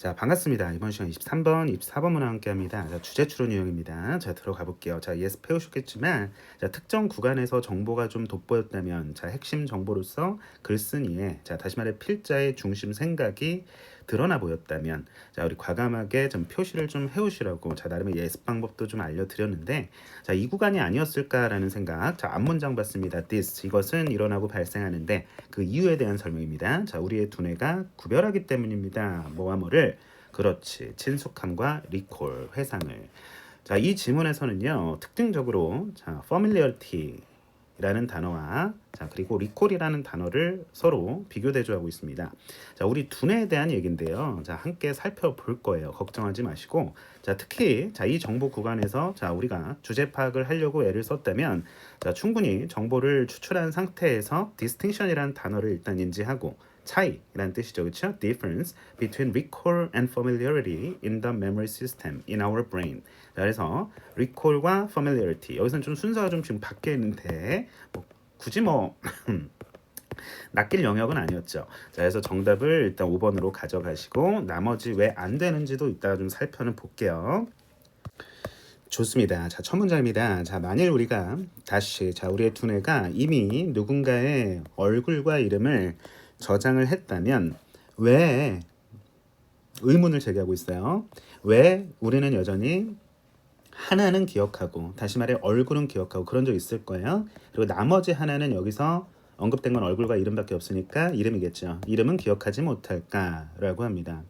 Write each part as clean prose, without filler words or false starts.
자, 반갑습니다. 이번 시간 23번, 24번 문화 함께 합니다. 자, 주제 추론 유형입니다. 자, 들어가 볼게요. 자, 예습 해오셨겠지만, 자, 특정 구간에서 정보가 좀 돋보였다면, 자, 핵심 정보로서 글쓴이의, 자, 다시 말해 필자의 중심 생각이 드러나 보였다면, 자, 우리 과감하게 좀 표시를 좀 해오시라고, 자, 나름의 예습 방법도 좀 알려드렸는데, 자, 이 구간이 아니었을까라는 생각. 자, 앞문장 봤습니다. this, 이것은 일어나고 발생하는데, 그 이유에 대한 설명입니다. 자, 우리의 두뇌가 구별하기 때문입니다. 뭐와 뭐를? 그렇지. 친숙함과 리콜, 회상을. 자, 이 지문에서는요. 특징적으로 자, familiarity라는 단어와 자, 그리고 리콜이라는 단어를 서로 비교 대조하고 있습니다. 자, 우리 두뇌에 대한 얘기인데요. 자, 함께 살펴볼 거예요. 걱정하지 마시고. 자, 특히 자, 이 정보 구간에서 자, 우리가 주제 파악을 하려고 애를 썼다면 자, 충분히 정보를 추출한 상태에서 distinction이라는 단어를 일단 인지하고 차이라는 뜻이죠. 그렇죠? Difference between recall and familiarity in the memory system in our brain. 자, 그래서 recall과 familiarity. 여기서는 좀 순서가 좀 지금 바뀌어 있는데 뭐 굳이 뭐 낚일 영역은 아니었죠. 자, 그래서 정답을 일단 5번으로 가져가시고 나머지 왜 안 되는지도 이따가 좀 살펴는 볼게요. 좋습니다. 자, 첫 문장입니다. 자, 만일 우리가 다시 자, 우리의 두뇌가 이미 누군가의 얼굴과 이름을 저장을 했다면 왜 의문을 제기하고 있어요. 왜 우리는 여전히 하나는 기억하고 다시 말해 얼굴은 기억하고 그런 적 있을 거예요. 그리고 나머지 하나는 여기서 언급된 건 얼굴과 이름밖에 없으니까 이름이겠죠. 이름은 기억하지 못할까라고 합니다.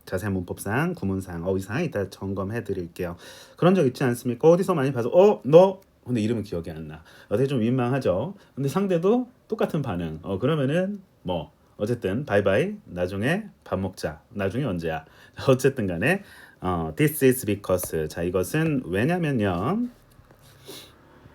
자세한 문법상, 구문상, 어휘상 이따 점검해 드릴게요. 그런 적 있지 않습니까? 어디서 많이 봐서 너 근데 이름은 기억이 안 나. 어떻게 좀 민망하죠. 근데 상대도 똑같은 반응. 그러면은 뭐 어쨌든 바이바이. 나중에 밥 먹자. 나중에 언제야? 어쨌든 간에 this is because. 자, 이것은 왜냐면요.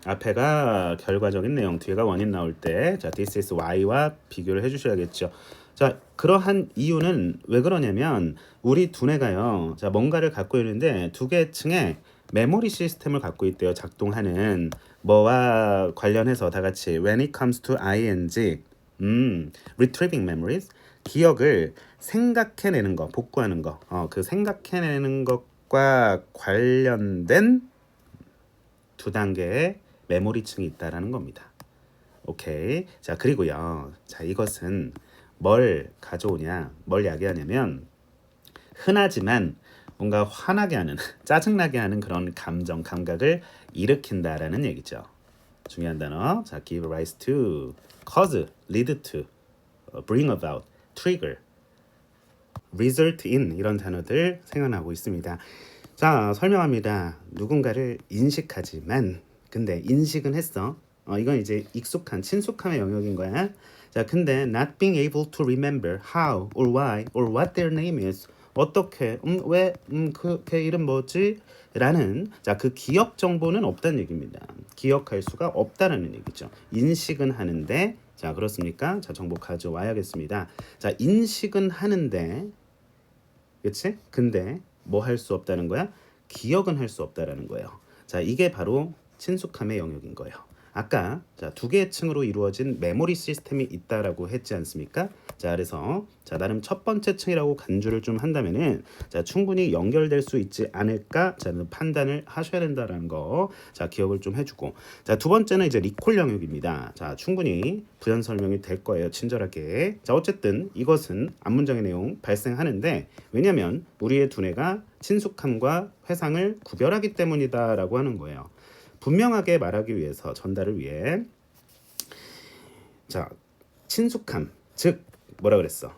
앞에가 결과적인 내용, 뒤에가 원인 나올 때 자, this is why와 비교를 해 주셔야겠죠. 자, 그러한 이유는 왜 그러냐면 우리 두뇌가요. 자, 뭔가를 갖고 있는데 두 개의 층의 메모리 시스템을 갖고 있대요. 작동하는 뭐와 관련해서 다 같이 when it comes to ing retrieving memories 기억을 생각해내는 거, 복구하는 거. 그 생각해내는 것과 관련된 두 단계의 메모리층이 있다라는 겁니다. 오케이. 자, 그리고요. 자, 이것은 뭘 가져오냐, 뭘 야기하냐면 흔하지만 뭔가 화나게 하는, 짜증나게 하는 그런 감정, 감각을 일으킨다라는 얘기죠. 중요한 단어. 자, give rise to, cause, lead to, bring about, trigger, result in 이런 단어들 생각나고 있습니다. 자, 설명합니다. 누군가를 인식하지만 근데 인식은 했어. 이건 이제 익숙한, 친숙함의 영역인 거야. 자, 근데 not being able to remember how or why or what their name is. 어떻게, 왜, 걔 이름 뭐지? 라는, 자, 그 기억 정보는 없다는 얘기입니다. 기억할 수가 없다라는 얘기죠. 인식은 하는데, 자, 그렇습니까? 자, 정보 가져와야겠습니다. 자, 인식은 하는데, 그치? 근데 뭐 할 수 없다는 거야? 기억은 할 수 없다라는 거예요. 자, 이게 바로 친숙함의 영역인 거예요. 아까 자, 두 개의 층으로 이루어진 메모리 시스템이 있다라고 했지 않습니까? 자, 그래서 자, 나름 첫 번째 층이라고 간주를 좀 한다면은 자, 충분히 연결될 수 있지 않을까? 자, 판단을 하셔야 된다라는 거. 자, 기억을 좀 해주고. 자, 두 번째는 이제 리콜 영역입니다. 자, 충분히 부연 설명이 될 거예요. 친절하게. 자, 어쨌든 이것은 앞문장의 내용 발생하는데 왜냐면 우리의 두뇌가 친숙함과 회상을 구별하기 때문이다라고 하는 거예요. 분명하게 말하기 위해서 전달을 위해 자, 친숙함 즉 뭐라 그랬어?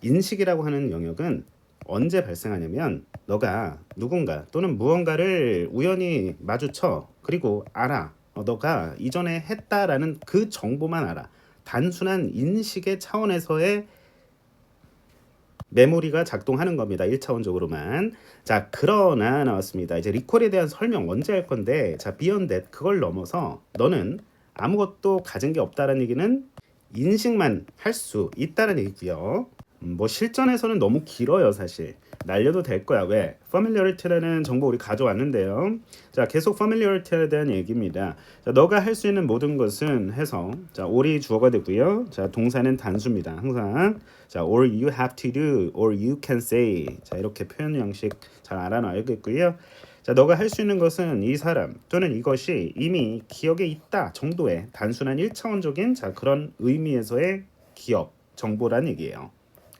인식이라고 하는 영역은 언제 발생하냐면 너가 누군가 또는 무언가를 우연히 마주쳐 그리고 알아. 너가 이전에 했다라는 그 정보만 알아. 단순한 인식의 차원에서의 메모리가 작동하는 겁니다. 1차원적으로만. 자, 그러나 나왔습니다. 이제 리콜에 대한 설명 언제 할 건데 자, beyond that 그걸 넘어서 너는 아무것도 가진 게 없다라는 얘기는 인식만 할 수 있다는 얘기고요. 뭐 실전에서는 너무 길어요, 사실. 날려도 될 거야. 왜? familiarity라는 정보 우리 가져왔는데요. 자, 계속 familiarity에 대한 얘기입니다. 자, 너가 할 수 있는 모든 것은 해서 자, all이 주어가 되고요. 자, 동사는 단수입니다. 항상 자, all you have to do, or you can say. 자, 이렇게 표현 양식 잘 알아놔야겠고요. 자, 너가 할 수 있는 것은 이 사람 또는 이것이 이미 기억에 있다 정도의 단순한 1차원적인 자, 그런 의미에서의 기억 정보란 얘기예요.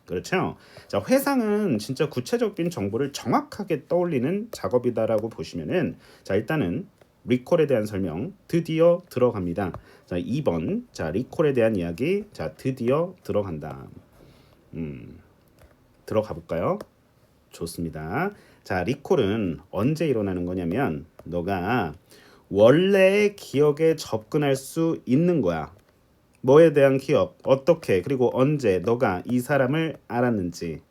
그렇죠? 자, 회상은 진짜 구체적인 정보를 정확하게 떠올리는 작업이다라고 보시면은 자, 일단은 리콜에 대한 설명 드디어 들어갑니다. 자, 2번. 자, 리콜에 대한 이야기. 자, 드디어 들어간다. 들어가 볼까요? 좋습니다. 자, 리콜은 언제 일어나는 거냐면 너가 원래의 기억에 접근할 수 있는 거야. 뭐에 대한 기억, 어떻게, 그리고 언제 너가 이 사람을 알았는지.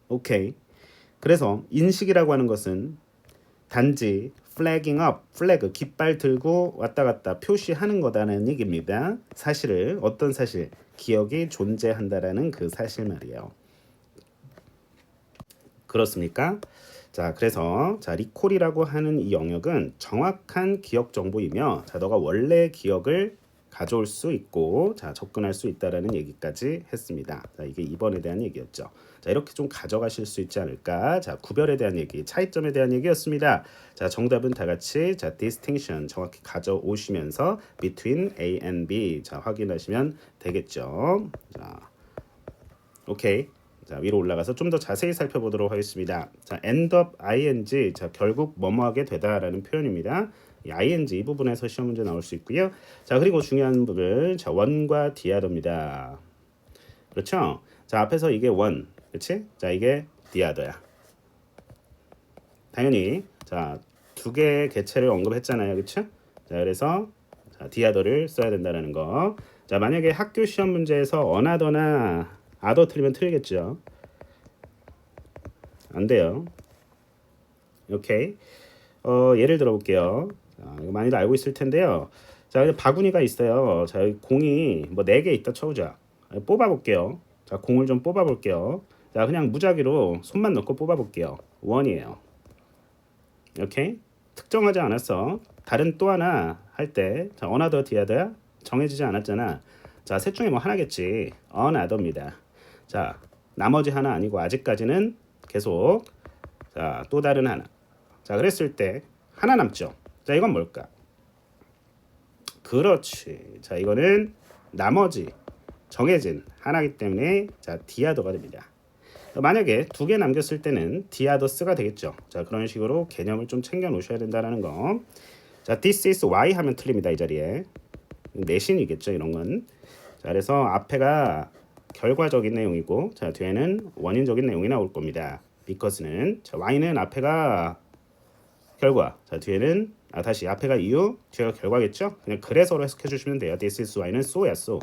오케이. 그래서 인식이라고 하는 것은 단지 flagging up, 플래그, 깃발 들고 왔다 갔다 표시하는 거다라는 얘기입니다. 사실을, 어떤 사실, 기억이 존재한다라는 그 사실 말이에요. 그렇습니까? 자, 그래서 자, 리콜이라고 하는 이 영역은 정확한 기억 정보이며 자, 너가 원래 기억을 가져올 수 있고 자, 접근할 수 있다라는 얘기까지 했습니다. 자, 이게 2번에 대한 얘기였죠. 자, 이렇게 좀 가져가실 수 있지 않을까? 자, 구별에 대한 얘기, 차이점에 대한 얘기였습니다. 자, 정답은 다 같이 자, distinction 정확히 가져오시면서 between A and B 자, 확인하시면 되겠죠. 자, 오케이. 자, 위로 올라가서 좀 더 자세히 살펴보도록 하겠습니다. 자, end up ing. 자, 결국 뭐뭐하게 되다라는 표현입니다. 이 ing 이 부분에서 시험 문제 나올 수 있고요. 자, 그리고 중요한 부분. 자, 원과 디아더입니다. 그렇죠? 자, 앞에서 이게 원. 그렇지? 자, 이게 디아더야. 당연히 자, 두 개의 개체를 언급했잖아요. 그렇죠? 자, 그래서 자, 디아더를 써야 된다는 거. 자, 만약에 학교 시험 문제에서 어나더나 아더 틀리면 틀리겠죠. 안 돼요. 오케이. 예를 들어 볼게요. 자, 이거 많이들 알고 있을 텐데요. 자, 바구니가 있어요. 자, 여기 공이 뭐 4개 있다 쳐보자. 뽑아 볼게요. 자, 공을 좀 뽑아 볼게요. 자, 그냥 무작위로 손만 넣고 뽑아 볼게요. 원이에요. 오케이. 특정하지 않았어. 다른 또 하나 할 때, 자, another, the other 정해지지 않았잖아. 자, 셋 중에 뭐 하나겠지. another입니다. 자, 나머지 하나 아니고 아직까지는 계속 자, 또 다른 하나. 자, 그랬을 때 하나 남죠. 자, 이건 뭘까? 그렇지. 자, 이거는 나머지 정해진 하나이기 때문에 자, 디아더가 됩니다. 만약에 2개 남겼을 때는 디아더스가 되겠죠. 자, 그런 식으로 개념을 좀 챙겨 놓으셔야 된다는 거. 자, this is why 하면 틀립니다. 이 자리에. 내신이겠죠, 이런 건. 자, 그래서 앞에가 결과적인 내용이고 자, 뒤에는 원인적인 내용이 나올 겁니다. because는 자, why는 앞에가 결과, 자, 뒤에는 다시 앞에가 이유, 뒤에가 결과겠죠? 그냥 그래서로 해석해 주시면 돼요. This is why는 so야, so.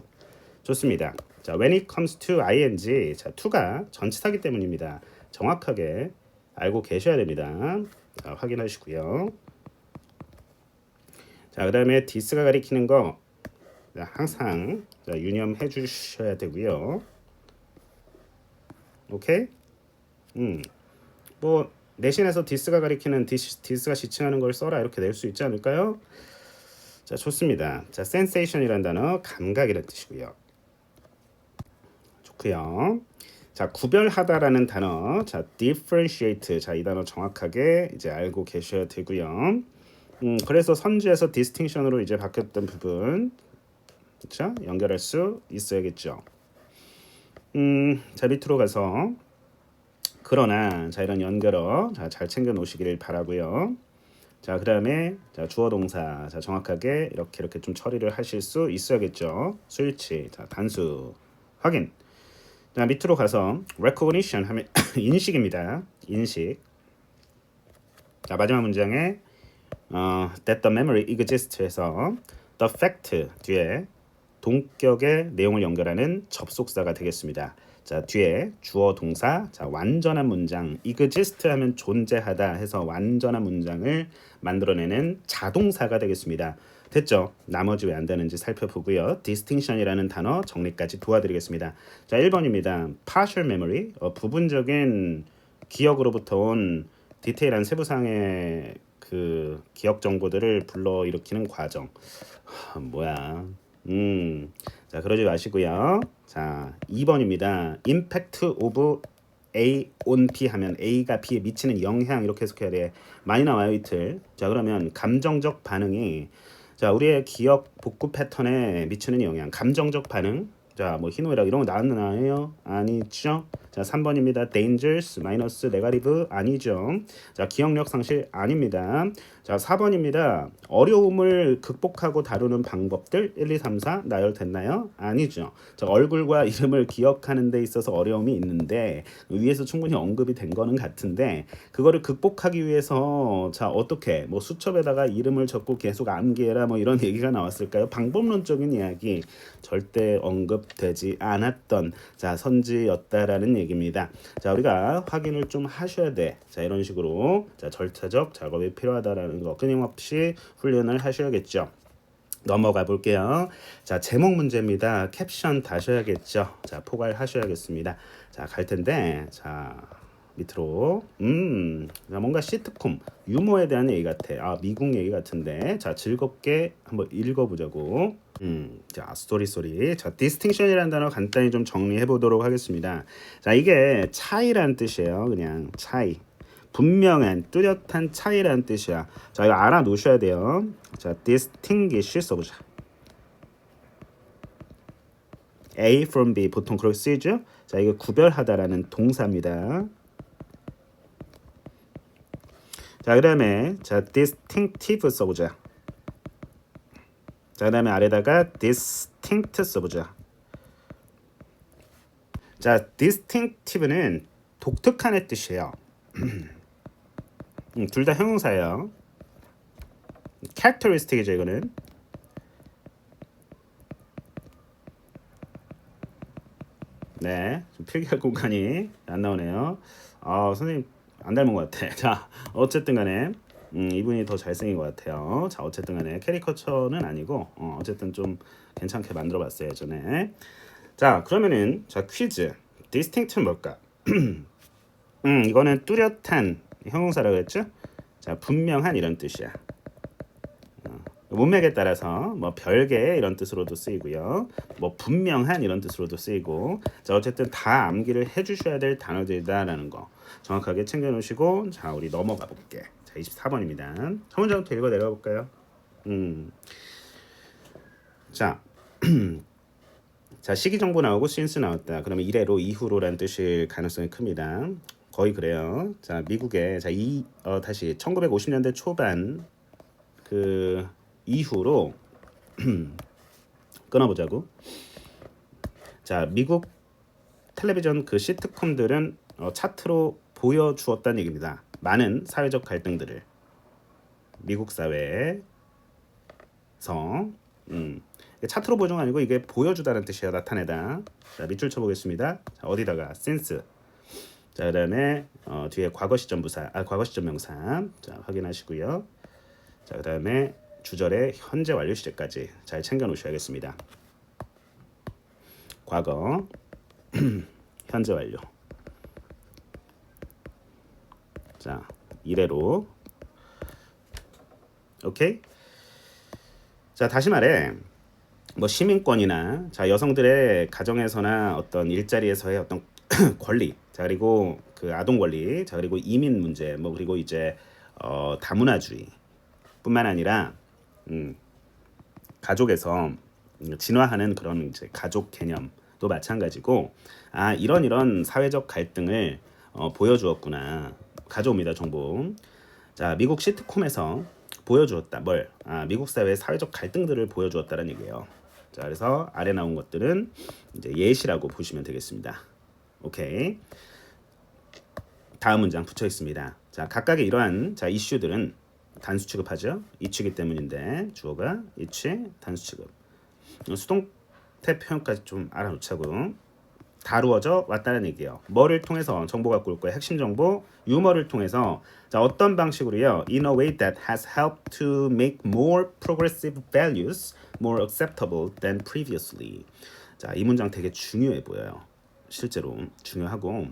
좋습니다. 자, when it comes to ing, 자, to가 전치사기 때문입니다. 정확하게 알고 계셔야 됩니다. 자, 확인하시고요. 자, 그다음에 this가 가리키는 거 자, 항상 자, 유념해 주셔야 되고요. 오케이? 뭐 내신에서 this가 가리키는 this가 지칭하는 걸 써라 이렇게 낼 수 있지 않을까요? 자, 좋습니다. 자, sensation이라는 단어 감각이라는 뜻이고요. 좋고요. 자, 구별하다라는 단어, 자, differentiate, 자, 이 단어 정확하게 이제 알고 계셔야 되고요. 그래서 선지에서 distinction으로 이제 바뀌었던 부분, 그렇죠? 연결할 수 있어야겠죠. 자, 밑으로 가서 그러나, 자, 이런 연결어, 자, 잘 챙겨 놓으시기를 바라고요. 자, 그다음에 자, 주어 동사, 자, 정확하게 이렇게 좀 처리를 하실 수 있어야겠죠. 수일치, 자, 단수 확인. 자, 밑으로 가서 recognition 하면 인식입니다. 인식. 자, 마지막 문장에 that the memory exists에서 the fact 뒤에 동격의 내용을 연결하는 접속사가 되겠습니다. 자, 뒤에 주어 동사, 자, 완전한 문장, exist 하면 존재하다 해서 완전한 문장을 만들어내는 자동사가 되겠습니다. 됐죠? 나머지 왜 안 되는지 살펴보고요. distinction이라는 단어 정리까지 도와드리겠습니다. 자, 1번입니다. partial memory, 부분적인 기억으로부터 온 디테일한 세부상의 그 기억 정보들을 불러일으키는 과정. 뭐야? 자, 그러지 마시고요. 자, 2번입니다. impact of A on B 하면 A가 B에 미치는 영향 이렇게 해석해야 돼. 많이 나와요, 이틀. 자, 그러면 감정적 반응이 자, 우리의 기억 복구 패턴에 미치는 영향. 감정적 반응. 자, 뭐 희노애락 이런 거 나왔나요? 아니죠. 자, 3번입니다. dangerous, 마이너스, 네가티브 아니죠. 자, 기억력 상실 아닙니다. 자, 4번입니다. 어려움을 극복하고 다루는 방법들 1, 2, 3, 4 나열됐나요? 아니죠. 자, 얼굴과 이름을 기억하는 데 있어서 어려움이 있는데 위에서 충분히 언급이 된 거는 같은데 그거를 극복하기 위해서 자, 어떻게 뭐 수첩에다가 이름을 적고 계속 암기해라 뭐 이런 얘기가 나왔을까요? 방법론적인 이야기 절대 언급되지 않았던 자, 선지였다라는 얘기입니다. 자, 우리가 확인을 좀 하셔야 돼. 자, 이런 식으로 자, 절차적 작업이 필요하다라는 거 끊임없이 훈련을 하셔야겠죠. 넘어가 볼게요. 자, 제목 문제입니다. 캡션 다셔야겠죠. 자, 포괄하셔야겠습니다. 자, 갈 텐데, 자, 밑으로, 자, 뭔가 시트콤, 유머에 대한 얘기 같아. 아, 미국 얘기 같은데, 자, 즐겁게 한번 읽어보자고. 자, 스토리. 자, distinction이라는 단어 간단히 좀 정리해 보도록 하겠습니다. 자, 이게 차이란 뜻이에요. 그냥 차이. 분명한, 뚜렷한 차이라는 뜻이야. 자, 이거 알아놓으셔야 돼요. 자, distinguish 써보자. A from B 보통 그렇게 쓰이죠? 자, 이거 구별하다라는 동사입니다. 자, 그 다음에 자, distinctive 써보자. 자, 그 다음에 아래다가 distinct 써보자. 자, distinctive는 독특한의 뜻이에요. 둘 다 형용사예요. characteristic이죠, 이거는. 네, 좀 필기할 공간이 안 나오네요. 선생님 안 닮은 것 같아. 자, 어쨌든 간에 이분이 더 잘생긴 것 같아요. 자, 어쨌든 간에 캐리커처는 아니고 어쨌든 좀 괜찮게 만들어봤어요, 예전에. 자, 그러면은 자, 퀴즈. distinct는 뭘까? 이거는 뚜렷한 형용사라고 했죠? 자, 분명한 이런 뜻이야. 문맥에 따라서 뭐 별개 이런 뜻으로도 쓰이고요. 뭐 분명한 이런 뜻으로도 쓰이고. 자, 어쨌든 다 암기를 해주셔야 될 단어들이다라는 거 정확하게 챙겨놓으시고. 자, 우리 넘어가 볼게. 자, 24번입니다. 한 문장부터 읽어 내려가 볼까요? 자, 자, 시기 정보 나오고 since 나왔다. 그러면 이래로 이후로라는 뜻일 가능성이 큽니다. 거의 그래요. 자, 미국에 자, 다시 1950년대 초반 그 이후로 끊어보자고. 자, 미국 텔레비전 그 시트콤들은 차트로 보여주었다는 얘기입니다. 많은 사회적 갈등들을 미국 사회에서 차트로 보여준 거 아니고 이게 보여주다는 뜻이야. 나타내다. 자, 밑줄 쳐보겠습니다. 자, 어디다가 since. 자, 그다음에 뒤에 과거 시점 부사, 과거 시점 명사. 자, 확인하시고요. 자, 그다음에 주절의 현재 완료 시제까지 잘 챙겨 놓으셔야겠습니다. 과거, 현재 완료. 자, 이래로. 오케이? 자, 다시 말해. 뭐 시민권이나 자, 여성들의 가정에서나 어떤 일자리에서의 어떤 권리. 자, 그리고 그 아동 권리. 자, 그리고 이민 문제. 뭐 그리고 이제 다문화주의 뿐만 아니라 가족에서 진화하는 그런 이제 가족 개념도 마찬가지고 이런 사회적 갈등을 보여주었구나. 가져옵니다, 정보. 자, 미국 시트콤에서 보여주었다. 뭘? 미국 사회의 사회적 갈등들을 보여주었다는 얘기예요. 자, 그래서 아래 나온 것들은 이제 예시라고 보시면 되겠습니다. 오케이. 다음 문장 붙여 있습니다. 자, 각각의 이러한 자, 이슈들은 단수 취급하죠. 이치기 때문인데 주어가 이치, 단수 취급. 수동태 표현까지 좀 알아놓자고. 다루어져 왔다는 얘기예요. 뭐를 통해서 정보 갖고 올 거예요? 핵심 정보, 유머를 통해서 자, 어떤 방식으로요? In a way that has helped to make more progressive values more acceptable than previously. 자, 이 문장 되게 중요해 보여요. 실제로 중요하고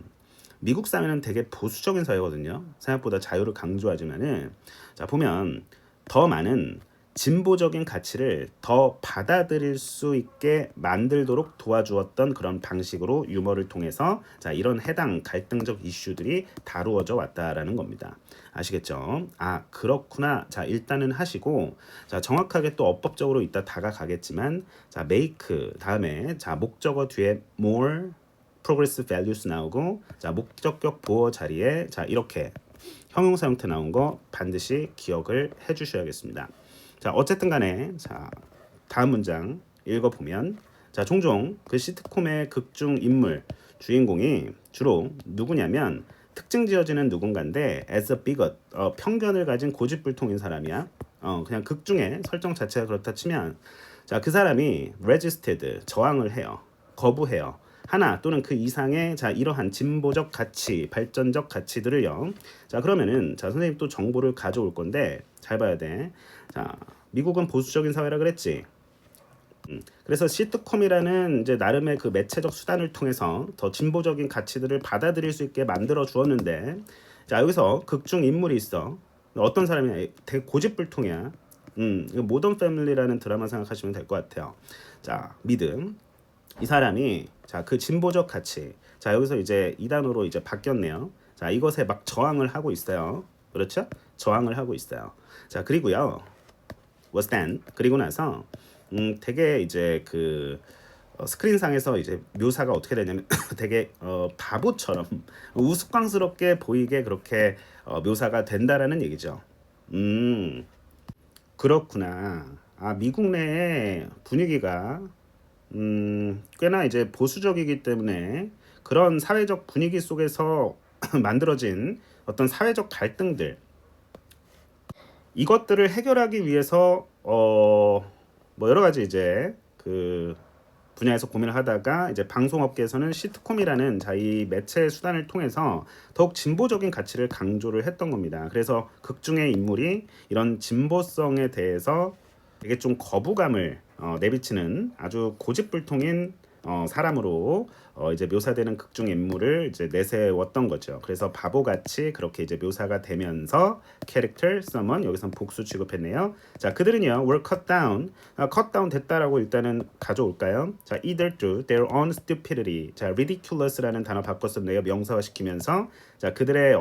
미국 사회는 되게 보수적인 사회거든요. 생각보다 자유를 강조하지만은 자, 보면 더 많은 진보적인 가치를 더 받아들일 수 있게 만들도록 도와주었던 그런 방식으로 유머를 통해서 자, 이런 해당 갈등적 이슈들이 다루어져 왔다라는 겁니다. 아시겠죠? 아, 그렇구나. 자, 일단은 하시고 자, 정확하게 또 어법적으로 이따 다가가겠지만 자, make 다음에 자, 목적어 뒤에 more progressive values 나오고 자, 목적격 보어 자리에 자, 이렇게 형용사 형태 나온 거 반드시 기억을 해 주셔야겠습니다. 자, 어쨌든 간에 자, 다음 문장 읽어보면 자, 종종 그 시트콤의 극중 인물 주인공이 주로 누구냐면 특징 지어지는 누군가인데 as a bigot 편견을 가진 고집불통인 사람이야. 그냥 극중의 설정 자체가 그렇다 치면 자, 그 사람이 resisted 저항을 해요. 거부해요. 하나 또는 그 이상의 자, 이러한 진보적 가치, 발전적 가치들을요. 자, 그러면은 자, 선생님 또 정보를 가져올 건데 잘 봐야 돼. 자, 미국은 보수적인 사회라 그랬지. 그래서 시트콤이라는 이제 나름의 그 매체적 수단을 통해서 더 진보적인 가치들을 받아들일 수 있게 만들어 주었는데, 자, 여기서 극중 인물이 있어. 어떤 사람이냐? 되게 고집불통이야. 모던 패밀리라는 드라마 생각하시면 될 것 같아요. 자, 믿음. 이 사람이 자, 그 진보적 가치. 자, 여기서 이제 이 단어로 이제 바뀌었네요. 자, 이것에 막 저항을 하고 있어요. 그렇죠? 저항을 하고 있어요. 자, 그리고요. was then 그리고 나서 되게 이제 그 스크린상에서 이제 묘사가 어떻게 되냐면 되게 바보처럼 우스꽝스럽게 보이게 그렇게 묘사가 된다라는 얘기죠. 그렇구나. 아, 미국 내의 분위기가 꽤나 이제 보수적이기 때문에 그런 사회적 분위기 속에서 만들어진 어떤 사회적 갈등들 이것들을 해결하기 위해서 뭐 여러 가지 이제 그 분야에서 고민을 하다가 이제 방송업계에서는 시트콤이라는 자이 매체 수단을 통해서 더욱 진보적인 가치를 강조를 했던 겁니다. 그래서 극중의 인물이 이런 진보성에 대해서 되게 좀 거부감을 내비치는 아주 고집불통인 사람으로 이제 묘사되는 극중 인물을 이제 내세웠던 거죠. 그래서 바보같이 그렇게 이제 묘사가 되면서 캐릭터, someone 여기선 복수 취급했네요. 자, 그들은요 were cut down, cut down 됐다라고 일단은 가져올까요? 자, either through their own stupidity, 자, ridiculous라는 단어 바꿨었네요. 명사화시키면서 자, 그들의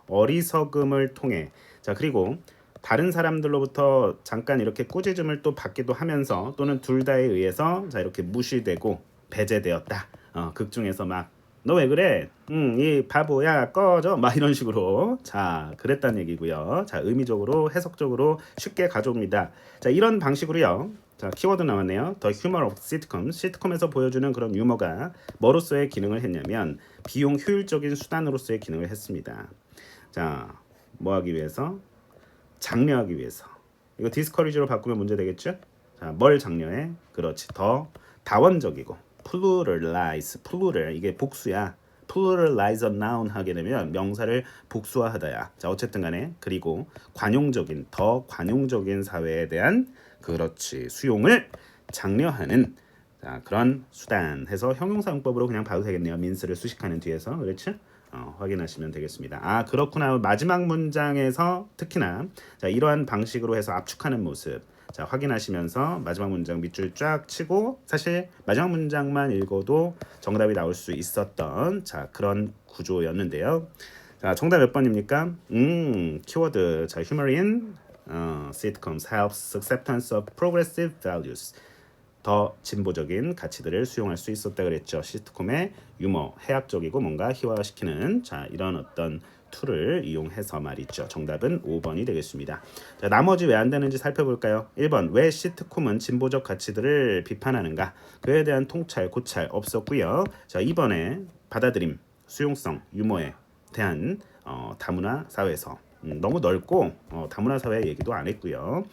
어리석음을 통해 자, 그리고 다른 사람들로부터 잠깐 이렇게 꾸짖음을 또 받기도 하면서 또는 둘 다에 의해서 자, 이렇게 무시되고 배제되었다. 극중에서 막 너 왜 그래? 이 바보야 꺼져 막 이런 식으로 자, 그랬다는 얘기고요. 자, 의미적으로 해석적으로 쉽게 가져옵니다. 자, 이런 방식으로요. 자, 키워드 나왔네요. The humor of sitcom. 시트콤에서 보여주는 그런 유머가 뭐로서의 기능을 했냐면 비용 효율적인 수단으로서의 기능을 했습니다. 자, 뭐 하기 위해서? 장려하기 위해서. 이거 디스커리지로 바꾸면 문제 되겠죠? 자, 뭘 장려해? 그렇지. 더 다원적이고 pluralize, plural 이게 복수야. pluralize a noun 하게 되면 명사를 복수화하다야. 자, 어쨌든 간에 그리고 관용적인 더 관용적인 사회에 대한 그렇지 수용을 장려하는 자, 그런 수단 해서 형용사용법으로 그냥 봐도 되겠네요. 민스를 수식하는 뒤에서 그렇죠? 확인하시면 되겠습니다. 아, 그렇구나. 마지막 문장에서 특히나 자, 이러한 방식으로 해서 압축하는 모습 자, 확인하시면서 마지막 문장 밑줄 쫙 치고 사실 마지막 문장만 읽어도 정답이 나올 수 있었던 자, 그런 구조였는데요. 자, 정답 몇 번입니까? 키워드 자, humor in sitcoms helps acceptance of progressive values. 더 진보적인 가치들을 수용할 수 있었다 그랬죠. 시트콤의 유머, 해학적이고 뭔가 희화화시키는 자, 이런 어떤 툴을 이용해서 말이죠. 정답은 5번이 되겠습니다. 자, 나머지 왜 안 되는지 살펴볼까요? 1번 왜 시트콤은 진보적 가치들을 비판하는가? 그에 대한 통찰, 고찰 없었고요. 자, 2번에 받아들임, 수용성, 유머에 대한 다문화 사회에서 너무 넓고 다문화 사회 얘기도 안 했고요.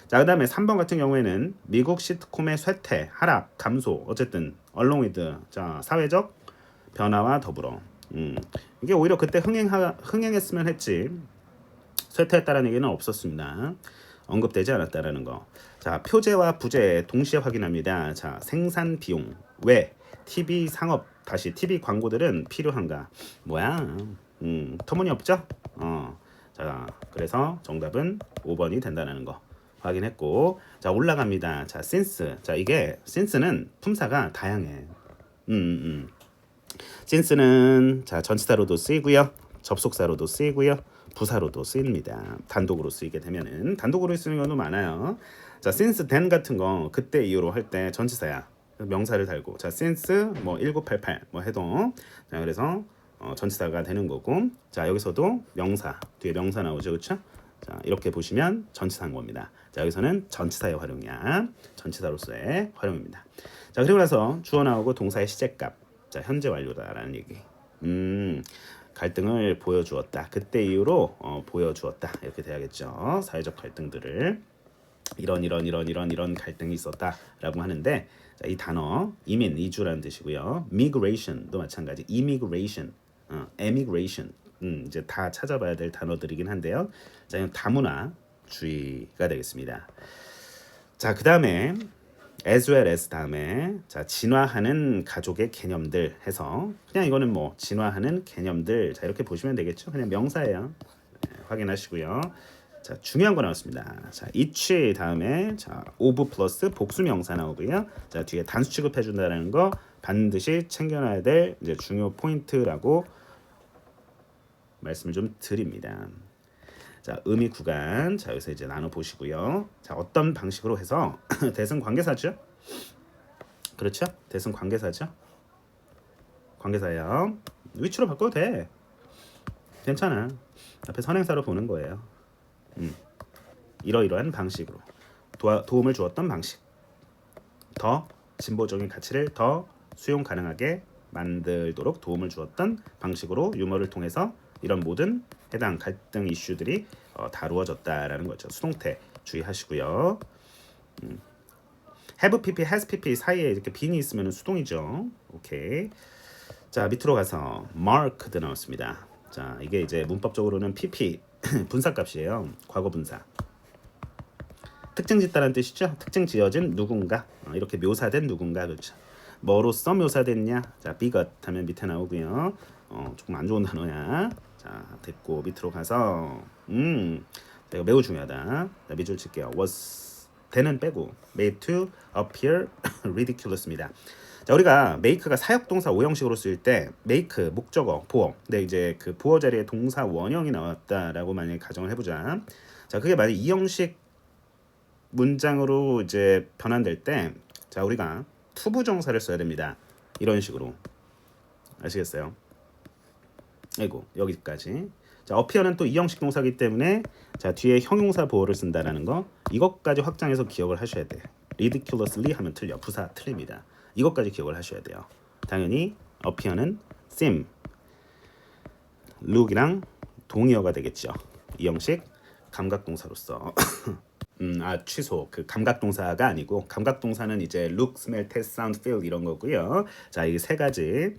자, 그다음에 3번 같은 경우에는 미국 시트콤의 쇠퇴, 하락, 감소, 어쨌든 얼롱이드, 자, 사회적 변화와 더불어. 이게 오히려 그때 흥행했으면 했지. 쇠퇴했다라는 얘기는 없었습니다. 언급되지 않았다라는 거. 자, 표제와 부재 동시에 확인합니다. 자, 생산 비용. 왜 TV 상업 다시 TV 광고들은 필요한가? 뭐야? 터무니없죠? 자, 그래서 정답은 5번이 된다는 거 확인했고, 자, 올라갑니다. 자, since. 자, 이게 since는 품사가 다양해. since는 자, 전치사로도 쓰이고요. 접속사로도 쓰이고요. 부사로도 쓰입니다. 단독으로 쓰이게 되면은 단독으로 쓰는 경우도 많아요. 자, since then 같은 거 그때 이후로 할 때 전치사야. 명사를 달고 자, since 뭐 1988 뭐 해도 자, 그래서 전치사가 되는 거고, 자, 여기서도 명사 뒤에 명사 나오죠, 그렇죠? 자, 이렇게 보시면 전치사인 겁니다. 자, 여기서는 전치사의 활용이야. 전치사로서의 활용입니다. 자, 그리고 나서 주어 나오고 동사의 시제값. 자, 현재 완료다라는 얘기. 갈등을 보여주었다. 그때 이후로 보여주었다. 이렇게 돼야겠죠. 사회적 갈등들을 이런 갈등이 있었다라고 하는데, 자, 이 단어 이민 이주라는 뜻이고요. migration도 마찬가지. immigration, emigration. 이제 다 찾아봐야 될 단어들이긴 한데요. 자, 이건 다문화주의가 되겠습니다. 자, 그다음에 as well as 다음에 자, 진화하는 가족의 개념들 해서 그냥 이거는 뭐 진화하는 개념들, 자, 이렇게 보시면 되겠죠. 그냥 명사예요. 네, 확인하시고요. 자, 중요한 거 나왔습니다. 자, each 다음에 자, of 플러스 복수 명사 나오고요. 자, 뒤에 단수 취급해 준다는 거 반드시 챙겨놔야 될 이제 중요 포인트라고 말씀을 좀 드립니다. 자, 의미 구간. 자, 여기서 이제 나눠 보시고요. 자, 어떤 방식으로 해서 대승 관계사죠? 그렇죠? 대승 관계사죠? 관계사예요. 위치로 바꿔도 돼. 괜찮아. 앞에 선행사로 보는 거예요. 이러이러한 방식으로 도움을 주었던 방식. 더 진보적인 가치를 더 수용 가능하게 만들도록 도움을 주었던 방식으로 유머를 통해서 이런 모든 해당 갈등 이슈들이 다루어졌다라는 거죠. 수동태 주의하시고요. have pp, has pp 사이에 이렇게 빈이 있으면 수동이죠. 오케이. 자, 밑으로 가서 marked 나왔습니다. 자, 이게 이제 문법적으로는 pp 분사값이에요. 과거 분사. 특징 짓다라는 뜻이죠. 특징 지어진 누군가, 이렇게 묘사된 누군가, 그렇죠. 뭐로써 묘사됐냐? 자, bigot 하면 밑에 나오고요. 조금 안 좋은 단어야. 자, 됐고 밑으로 가서 이거 매우 중요하다. 자, 밑줄 칠게요. was 대는 빼고 made to appear ridiculous입니다. 자, 우리가 make가 사역동사 오형식으로 쓰일 때 make 목적어 보어. 근데 이제 그 보어 자리에 동사 원형이 나왔다라고 만약에 가정을 해보자. 자, 그게 만약 이 형식 문장으로 이제 변환될 때, 자, 우리가 투부정사를 써야 됩니다. 이런 식으로. 아시겠어요? 아이고, 여기까지. 자, appear는 또 이형식 동사이기 때문에 자, 뒤에 형용사 보어를 쓴다라는 거, 이것까지 확장해서 기억을 하셔야 돼. ridiculously 하면 틀려. 부사 틀립니다. 이것까지 기억을 하셔야 돼요. 당연히 appear는 seem, look이랑 동의어가 되겠죠. 이형식 감각동사로서. 취소. 그 감각동사가 아니고, 감각동사는 이제 look, smell, taste, sound, feel 이런 거고요. 자, 이 세 가지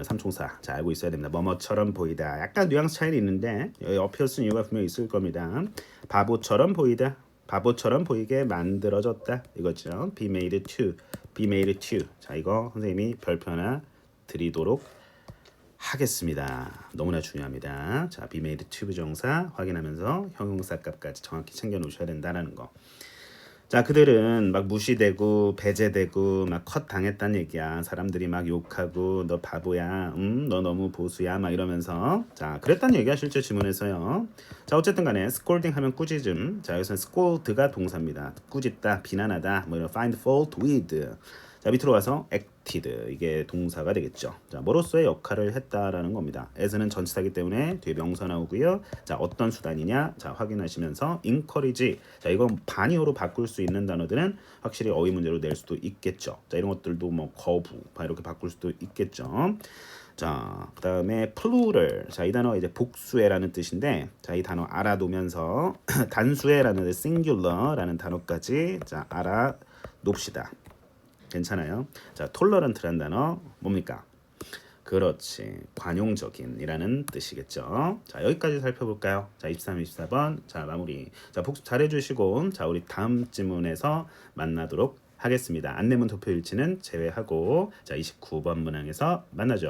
삼총사 자, 알고 있어야 됩니다. 뭐뭐처럼 보이다. 약간 뉘앙스 차이는 있는데 여기 appear 쓴 이유가 분명히 있을 겁니다. 바보처럼 보이다. 바보처럼 보이게 만들어졌다. 이거죠. be made to. be made to. 자, 이거 선생님이 별표 하나 드리도록 하겠습니다. 너무나 중요합니다. 자, be made to 부정사 확인하면서 형용사 값까지 정확히 챙겨 놓으셔야 된다는 거. 자, 그들은 막 무시되고 배제되고 막 컷 당했다는 얘기야. 사람들이 막 욕하고 너 바보야, 너 너무 보수야 막 이러면서. 자, 그랬다는 얘기야 실제 지문에서요. 자, 어쨌든 간에 scolding 하면 꾸짖음. 자, 여기서는 scold가 동사입니다. 꾸짖다, 비난하다, 뭐 이런 find fault with. 자, 밑으로 가서 acted 이게 동사가 되겠죠. 자, 뭐로서의 역할을 했다라는 겁니다. as는 전치사기 때문에 뒤에 명사 나오고요. 자, 어떤 수단이냐? 자, 확인하시면서 encourage. 자, 이건 반이어로 바꿀 수 있는 단어들은 확실히 어휘 문제로 낼 수도 있겠죠. 자, 이런 것들도 뭐 거부 이렇게 바꿀 수도 있겠죠. 자, 그다음에 plural. 자, 이 단어 이제 복수해라는 뜻인데, 자, 이 단어 알아두면서 단수해라는 singular라는 단어까지 자 알아놉시다. 괜찮아요. 자, tolerant란 단어 뭡니까? 그렇지. 관용적인이라는 뜻이겠죠. 자, 여기까지 살펴볼까요? 자, 23, 24번. 자, 마무리. 자, 복습 잘 해주시고, 자, 우리 다음 지문에서 만나도록 하겠습니다. 안내문 도표 일치는 제외하고, 자, 29번 문항에서 만나죠.